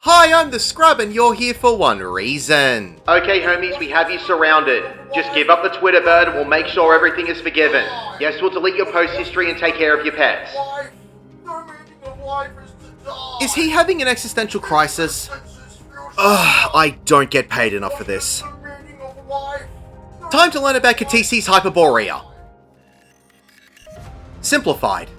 Hi, I'm the Scrub and you're here for one reason. Okay homies, we have you surrounded. Just give up the Twitter bird and we'll make sure everything is forgiven. Yes, we'll delete your post history and take care of your pets. Is he having an existential crisis? Ugh, I don't get paid enough for this. Time to learn about Ktisis Hyperboreia. Simplified.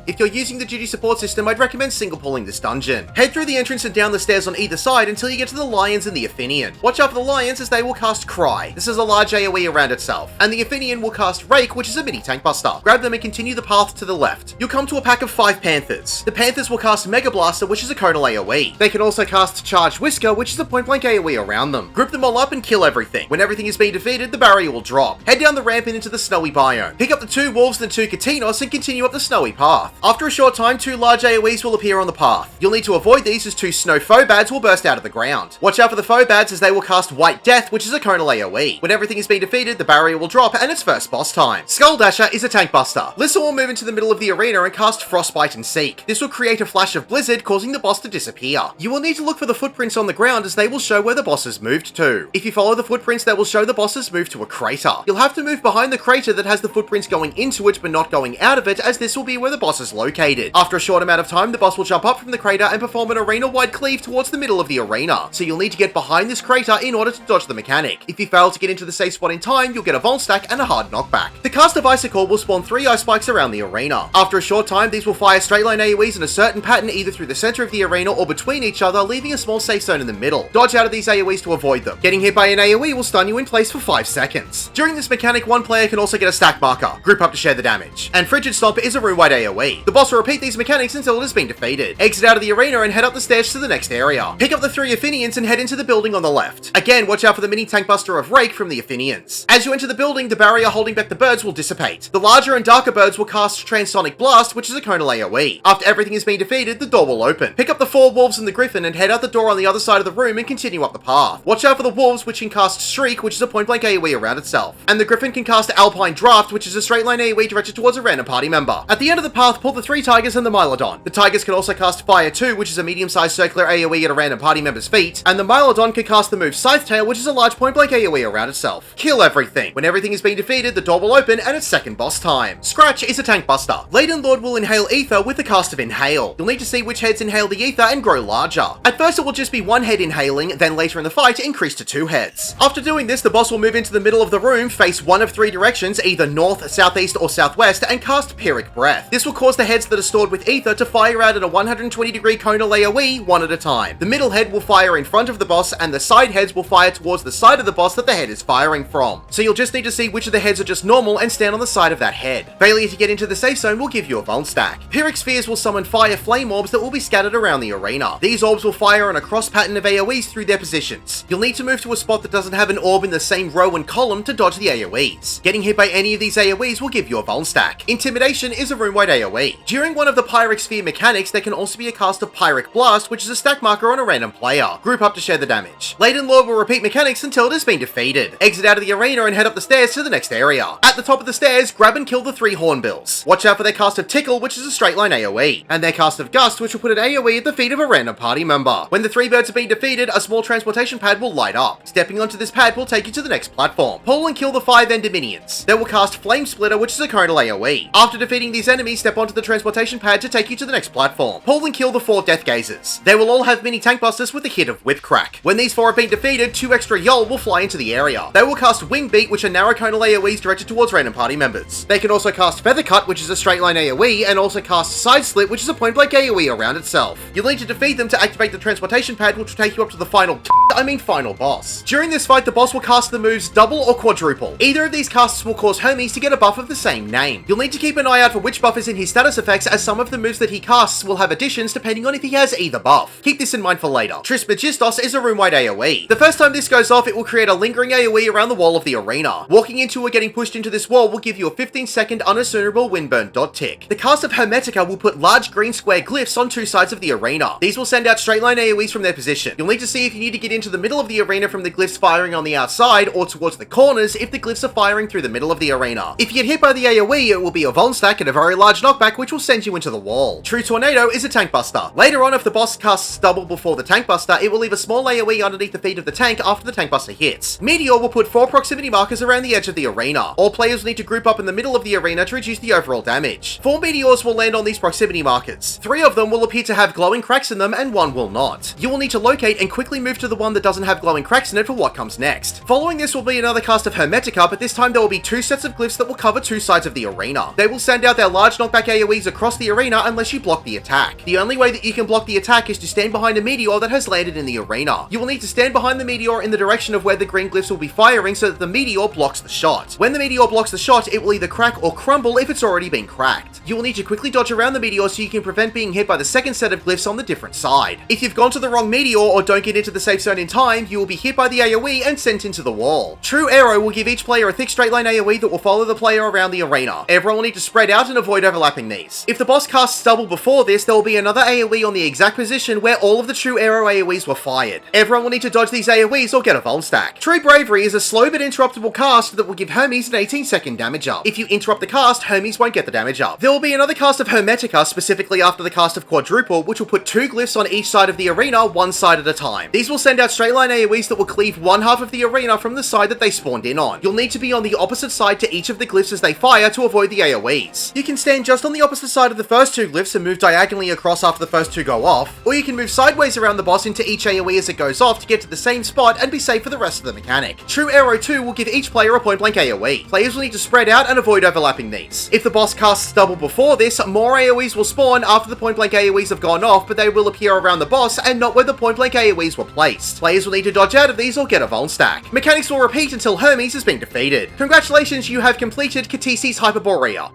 If you're using the duty support system, I'd recommend single pulling this dungeon. Head through the entrance and down the stairs on either side until you get to the Lions and the Athenian. Watch out for the Lions as they will cast Cry. This is a large AoE around itself. And the Athenian will cast Rake, which is a mini tank buster. Grab them and continue the path to the left. You'll come to a pack of 5 Panthers. The Panthers will cast Mega Blaster, which is a conal AoE. They can also cast Charged Whisker, which is a point blank AoE around them. Group them all up and kill everything. When everything is being defeated, the barrier will drop. Head down the ramp and into the snowy biome. Pick up the 2 wolves and 2 Katinos and continue up the snowy path. After a short time, 2 large AoEs will appear on the path. You'll need to avoid these as 2 snow Phobads will burst out of the ground. Watch out for the Phobads as they will cast White Death, which is a conal AoE. When everything has been defeated, the barrier will drop and it's first boss time. Skull Dasher is a tank buster. Lissa will move into the middle of the arena and cast Frostbite and Seek. This will create a flash of blizzard, causing the boss to disappear. You will need to look for the footprints on the ground as they will show where the boss has moved to. If you follow the footprints, they will show the boss has moved to a crater. You'll have to move behind the crater that has the footprints going into it but not going out of it, as this will be where the boss is located. After a short amount of time, the boss will jump up from the crater and perform an arena-wide cleave towards the middle of the arena. So you'll need to get behind this crater in order to dodge the mechanic. If you fail to get into the safe spot in time, you'll get a Vol Stack and a hard knockback. The cast of Icicle will spawn 3 ice spikes around the arena. After a short time, these will fire straight line AoEs in a certain pattern either through the center of the arena or between each other, leaving a small safe zone in the middle. Dodge out of these AoEs to avoid them. Getting hit by an AoE will stun you in place for 5 seconds. During this mechanic, one player can also get a stack marker. Group up to share the damage. And Frigid Stomp is a rune-wide AoE. The boss will repeat these mechanics until it has been defeated. Exit out of the arena and head up the stairs to the next area. Pick up the 3 Athenians and head into the building on the left. Again, watch out for the mini tank buster of Rake from the Athenians. As you enter the building, the barrier holding back the birds will dissipate. The larger and darker birds will cast Transonic Blast, which is a conal AoE. After everything has been defeated, the door will open. Pick up the 4 wolves and the griffin and head out the door on the other side of the room and continue up the path. Watch out for the wolves, which can cast Shriek, which is a point blank AoE around itself. And the griffin can cast Alpine Draft, which is a straight line AoE directed towards a random party member. At the end of the path, pull the 3 tigers and the Mylodon. The tigers can also cast Fire 2, which is a medium-sized circular AoE at a random party member's feet, and the Mylodon can cast the move Scythe-tail, which is a large point-blank AoE around itself. Kill everything. When everything has been defeated, the door will open and it's second boss time. Scratch is a tank buster. Laden Lord will inhale ether with the cast of Inhale. You'll need to see which heads inhale the ether and grow larger. At first it will just be 1 head inhaling, then later in the fight increase to 2 heads. After doing this, the boss will move into the middle of the room, face one of 3 directions, either north, southeast, or southwest, and cast Pyrrhic Breath. This will cause the heads that are stored with ether to fire out at a 120-degree conal AoE one at a time. The middle head will fire in front of the boss, and the side heads will fire towards the side of the boss that the head is firing from. So you'll just need to see which of the heads are just normal and stand on the side of that head. Failure to get into the safe zone will give you a Vol Stack. Pyrrhic Spheres will summon fire flame orbs that will be scattered around the arena. These orbs will fire on a cross pattern of AoEs through their positions. You'll need to move to a spot that doesn't have an orb in the same row and column to dodge the AoEs. Getting hit by any of these AoEs will give you a Vol Stack. Intimidation is a rune-wide AoE. During one of the Pyrrhic Sphere mechanics, there can also be a cast of Pyrrhic Blast, which is a stack marker on a random player. Group up to share the damage. Laden Lord will repeat mechanics until it has been defeated. Exit out of the arena and head up the stairs to the next area. At the top of the stairs, grab and kill the 3 Hornbills. Watch out for their cast of Tickle, which is a straight line AoE, and their cast of Gust, which will put an AoE at the feet of a random party member. When the 3 birds have been defeated, a small transportation pad will light up. Stepping onto this pad will take you to the next platform. Pull and kill the 5 Ender Minions. They will cast Flame Splitter, which is a conal AoE. After defeating these enemies, step onto the transportation pad to take you to the next platform. Pull and kill the 4 Death Gazers. They will all have mini tank busters with a hit of Whip Crack. When these 4 have been defeated, 2 extra Yol will fly into the area. They will cast Wing Beat, which are narrow conal AoEs directed towards random party members. They can also cast Feather Cut, which is a straight line AoE, and also cast Side Slit, which is a point blank AoE around itself. You'll need to defeat them to activate the transportation pad, which will take you up to the final boss. During this fight, the boss will cast the moves Double or Quadruple. Either of these casts will cause Hermes to get a buff of the same name. You'll need to keep an eye out for which buff is in his status effects, as some of the moves that he casts will have additions depending on if he has either buff. Keep this in mind for later. Trismegistos is a rune-wide AoE. The first time this goes off, it will create a lingering AoE around the wall of the arena. Walking into or getting pushed into this wall will give you a 15-second unassumable windburn dot tick. The cast of Hermetica will put large green square glyphs on 2 sides of the arena. These will send out straight line AoEs from their position. You'll need to see if you need to get into the middle of the arena from the glyphs firing on the outside, or towards the corners if the glyphs are firing through the middle of the arena. If you get hit by the AoE, it will be a Vol Stack and a very large knockback knockback which will send you into the wall. True Tornado is a tank buster. Later on, if the boss casts Stubble before the tank buster, it will leave a small AoE underneath the feet of the tank after the tank buster hits. Meteor will put 4 proximity markers around the edge of the arena. All players will need to group up in the middle of the arena to reduce the overall damage. 4 meteors will land on these proximity markers. 3 of them will appear to have glowing cracks in them and 1 will not. You will need to locate and quickly move to the one that doesn't have glowing cracks in it for what comes next. Following this will be another cast of Hermetica, but this time there will be 2 sets of glyphs that will cover 2 sides of the arena. They will send out their large knockback AoEs across the arena unless you block the attack. The only way that you can block the attack is to stand behind a meteor that has landed in the arena. You will need to stand behind the meteor in the direction of where the green glyphs will be firing so that the meteor blocks the shot. When the meteor blocks the shot, it will either crack or crumble if it's already been cracked. You will need to quickly dodge around the meteor so you can prevent being hit by the second set of glyphs on the different side. If you've gone to the wrong meteor or don't get into the safe zone in time, you will be hit by the AoE and sent into the wall. True Arrow will give each player a thick straight line AoE that will follow the player around the arena. Everyone will need to spread out and avoid overlapping these. If the boss casts Stubble before this, there will be another AoE on the exact position where all of the True Arrow AoEs were fired. Everyone will need to dodge these AoEs or get a Vol Stack. True Bravery is a slow but interruptible cast that will give Hermes an 18-second damage up. If you interrupt the cast, Hermes won't get the damage up. There will be another cast of Hermetica, specifically after the cast of Quadruple, which will put 2 glyphs on each side of the arena, one side at a time. These will send out straight line AoEs that will cleave one half of the arena from the side that they spawned in on. You'll need to be on the opposite side to each of the glyphs as they fire to avoid the AoEs. You can stand just on the opposite side of the first 2 glyphs and move diagonally across after the first 2 go off, or you can move sideways around the boss into each AoE as it goes off to get to the same spot and be safe for the rest of the mechanic. True Arrow 2 will give each player a point blank AoE. Players will need to spread out and avoid overlapping these. If the boss casts Stubble before this, more AoEs will spawn after the point blank AoEs have gone off, but they will appear around the boss and not where the point blank AoEs were placed. Players will need to dodge out of these or get a Vol Stack. Mechanics will repeat until Hermes has been defeated. Congratulations, you have completed Ktisis Hyperboreia.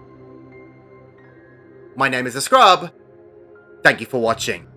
My name is a Scrub. Thank you for watching.